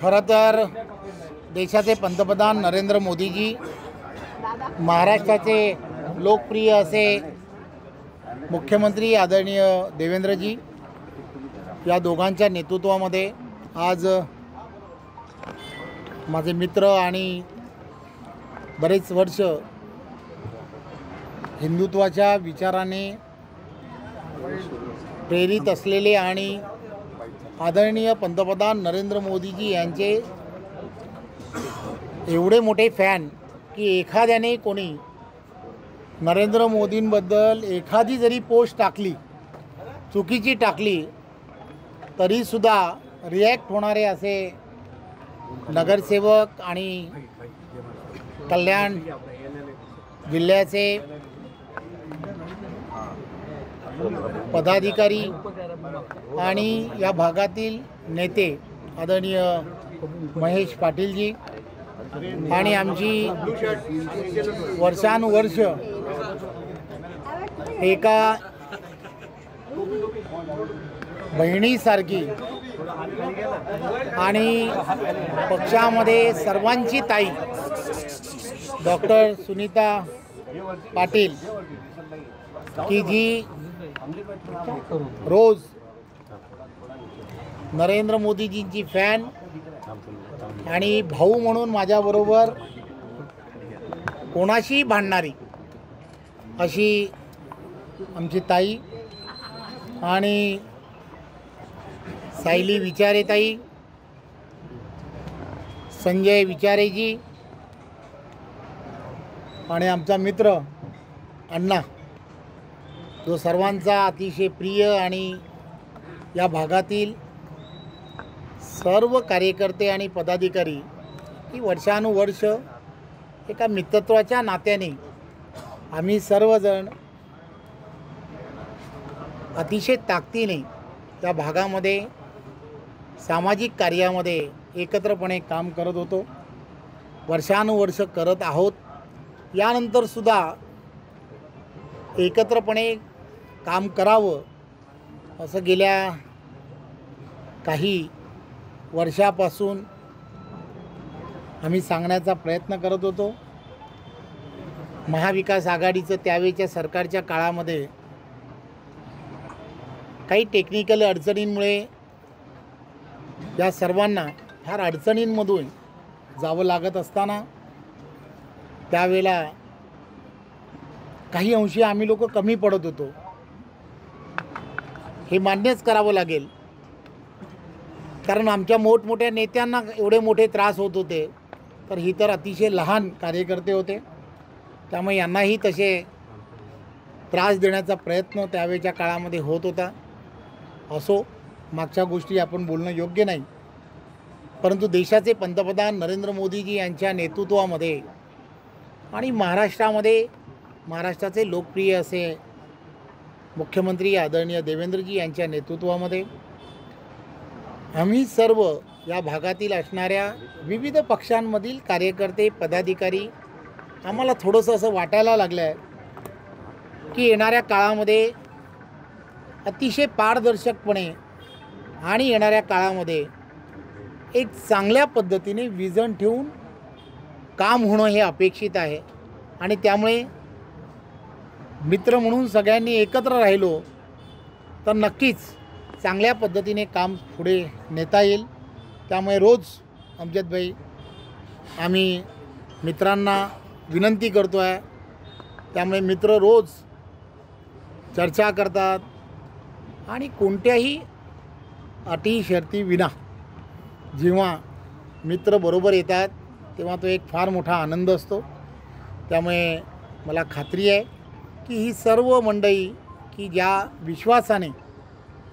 खरं तर देशाचे पंतप्रधान नरेंद्र मोदीजी, महाराष्ट्राचे लोकप्रिय असे मुख्यमंत्री आदरणीय देवेंद्रजी या दोघांच्या नेतृत्वामध्ये आज माझे मित्र आणि बरेच वर्ष हिंदुत्वाच्या विचाराने प्रेरित असलेले आणि आदरणीय पंतप्रधान नरेंद्र मोदीजी यांचे एवढे मोठे फॅन की एखाद्याने कोणी नरेंद्र मोदींबद्दल एखादी जरी पोस्ट टाकली, चुकीची टाकली, तरीसुद्धा रिॲक्ट होणारे असे नगरसेवक आणि कल्याण जिल्ह्याचे पदाधिकारी आणि या भागातील नेते आदरणीय महेश पाटीलजी आणि आमची वर्षानुवर्ष एका बहिणीसारखी आणि पक्षामध्ये सर्वांची ताई डॉक्टर सुनीता पाटील की जी रोज नरेंद्र मोदीजींची फॅन आणि भाऊ म्हणून माझ्याबरोबर कोणाशी भांडणारी अशी आमची ताई आणि सायली विचारे ताई, संजय विचारेजी आणि आमचा मित्र अण्णा, जो सर्वांचा अतिशय प्रिय आणि या भागातील सर्व कार्यकर्ते आणि पदाधिकारी ही वर्षानुवर्ष एका मित्रत्वाच्या नात्याने आम्ही सर्वजण अतिशय ताकदीने या भागामध्ये सामाजिक कार्यामध्ये एकत्रपणे काम करत होतो, वर्षानुवर्ष करत आहोत. यानंतरसुद्धा एकत्रपणे काम करावं असं गेल्या काही वर्षापासून आम्ही सांगण्याचा प्रयत्न करत होतो. महाविकास आघाडीचं त्यावेळच्या सरकारच्या काळामध्ये काही टेक्निकल अडचणींमुळे या सर्वांना फार अडचणींमधून जावं लागत असताना त्यावेळेला काही अंशी आम्ही लोक कमी पडत होतो, हे मान्यच करावं लागेल. कारण आमच्या मोठमोठ्या नेत्यांना एवढे मोठे त्रास होत होते, तर ही तर अतिशय लहान कार्यकर्ते होते, त्यामुळे यांनाही तसे त्रास देण्याचा प्रयत्न त्यावेळच्या काळामध्ये होत होता. असो, मागच्या गोष्टी आपण बोलणं योग्य नाही, परंतु देशाचे पंतप्रधान नरेंद्र मोदीजी यांच्या नेतृत्वामध्ये आणि महाराष्ट्राचे लोकप्रिय असे मुख्यमंत्री आदरणीय देवेंद्रजी यांच्या नेतृत्वामध्ये आम्ही सर्व या भागातील असणाऱ्या विविध पक्षांमधील कार्यकर्ते पदाधिकारी आम्हाला थोडंसं असं वाटायला लागलं आहे की येणाऱ्या काळामध्ये अतिशय पारदर्शकपणे आणि येणाऱ्या काळामध्ये एक चांगल्या पद्धतीने विजन ठेवून काम होणं हे अपेक्षित आहे. आणि त्यामुळे मित्र म्हणून सगळ्यांनी एकत्र राहिलो तर नक्कीच चांगल्या पद्धतीने काम पुढे नेता येईल. त्यामुळे रोज अमजदभाई आम्ही मित्रांना विनंती करतो आहे, त्यामुळे मित्र रोज चर्चा करतात आणि कोणत्याही अटी शर्ती विना जेव्हा मित्र बरोबर येतात तेव्हा तो एक फार मोठा आनंद असतो. त्यामुळे मला खात्री आहे की ही सर्व मंडळी की ज्या विश्वासाने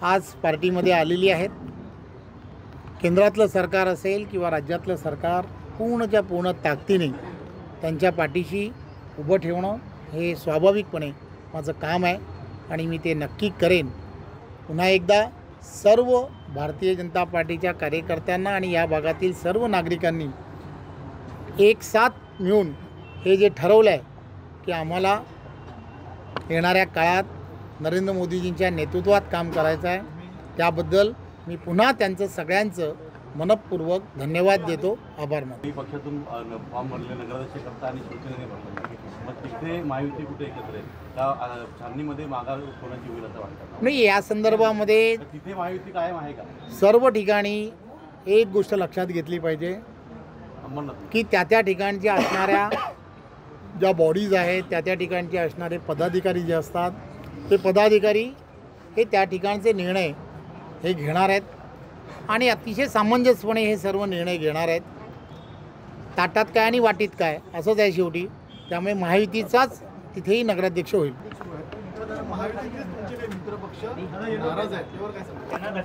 आज पार्टीमध्ये आलेली आहेत, केंद्रातलं सरकार असेल किंवा राज्यातलं सरकार पूर्णच्या पूर्ण ताकदीने त्यांच्या पाठीशी उभं ठेवणं हे स्वाभाविकपणे माझं काम आहे आणि मी ते नक्की करेन. पुन्हा एकदा सर्व भारतीय जनता पार्टीच्या कार्यकर्त्यांना आणि या भागातील सर्व नागरिकांनी एक साथ मिळून हे जे ठरवलं आहे की आम्हाला येणाऱ्या काळात नरेंद्र मोदीजींच्या नेतृत्वात काम करायचं आहे, त्याबद्दल मी पुन्हा त्यांचं सगळ्यांचं मनपूर्वक धन्यवाद देतो, आभार मानतो. काही पक्षातून फॉर्म भरले नगराध्यक्ष करता आणि शिवसेनेने भरले, मग तिथे महायुती कुठे एकत्र आहे का? छाननीमध्ये माघार कोणाची होईल असं वाटतं? नाही, या संदर्भामध्ये तिथे महायुती कायम आहे का? सर्व ठिकाणी एक गोष्ट लक्षात घेतली पाहिजे की त्या ठिकाणच्या असणाऱ्या ज्या बॉडीज आहेत, त्या ठिकाणचे असणारे पदाधिकारी जे असतात, ते पदाधिकारी हे त्या ठिकाणचे निर्णय हे घेणार आहेत आणि अतिशय सामंजस्यपणे हे सर्व निर्णय घेणार आहेत. ताटात काय आणि वाटीत काय असंच आहे शेवटी. त्यामुळे महायुतीचाच तिथेही नगराध्यक्ष होईल.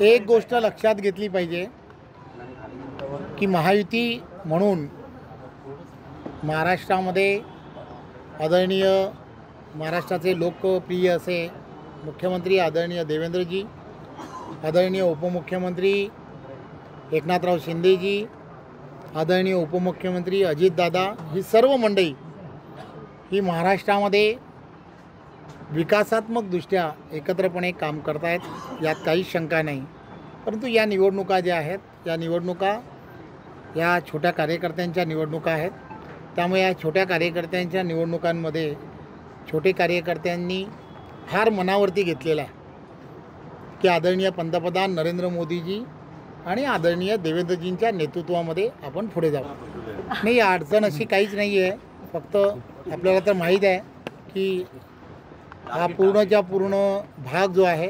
एक गोष्ट लक्षात घेतली पाहिजे की महायुती म्हणून महाराष्ट्रामध्ये आदरणीय महाराष्ट्राचे लोकप्रिय असे मुख्यमंत्री आदरणीय देवेंद्रजी, आदरणीय उपमुख्यमंत्री एकनाथराव शिंदेजी, आदरणीय उपमुख्यमंत्री अजितदादा, ही सर्व मंडळी ही महाराष्ट्रामध्ये विकासात्मकदृष्ट्या एकत्रपणे काम करत आहेत, यात काहीच शंका नाही. परंतु या निवडणुका ज्या आहेत, या निवडणुका या छोट्या कार्यकर्त्यांच्या निवडणुका आहेत. त्यामुळे या छोट्या कार्यकर्त्यांच्या निवडणुकांमध्ये छोटे कार्यकर्त्यांनी फार मनावरती घेतलेलं आहे की आदरणीय पंतप्रधान नरेंद्र मोदीजी आणि आदरणीय देवेंद्रजींच्या नेतृत्वामध्ये आपण पुढे जाऊ. नाही, अडचण अशी काहीच नाही आहे. फक्त आपल्याला तर माहीत आहे की हा पूर्णच्या पूर्ण भाग जो आहे,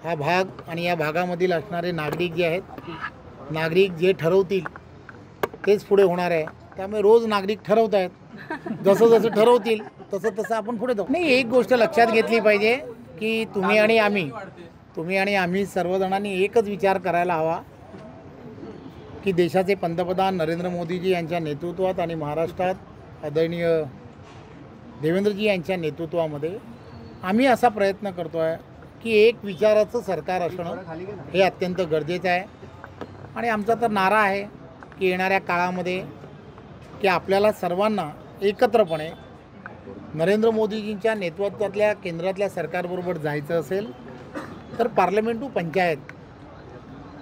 हा भाग आणि या भागामधील असणारे नागरिक जे आहेत, नागरिक जे ठरवतील तेच पुढे होणार आहे. त्यामुळे रोज नागरिक ठरवत आहेत, जसं जसं ठरवतील तसं तसं आपण पुढे जाऊ. नाही, एक गोष्ट लक्षात घेतली पाहिजे की तुम्ही आणि आम्ही सर्वजणांनी एकच विचार करायला हवा की देशाचे पंतप्रधान नरेंद्र मोदीजी यांच्या नेतृत्वात आणि महाराष्ट्रात आदरणीय देवेंद्रजी यांच्या नेतृत्वामध्ये आम्ही असा प्रयत्न करतो आहे की एक विचाराचं सरकार असणं हे अत्यंत गरजेचं आहे. आणि आमचा तर नारा आहे की येणाऱ्या काळामध्ये की आपल्याला सर्वांना एकत्रपणे नरेंद्र मोदीजींच्या नेतृत्वातल्या केंद्रातल्या सरकारबरोबर जायचं असेल तर पार्लमेंट टू पंचायत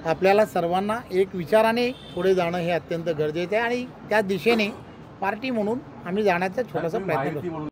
आपल्याला सर्वांना एक विचाराने पुढे जाणं हे अत्यंत गरजेचं आहे. आणि त्या दिशेने पार्टी म्हणून आम्ही जाण्याचा छोटासा प्रयत्न करतो.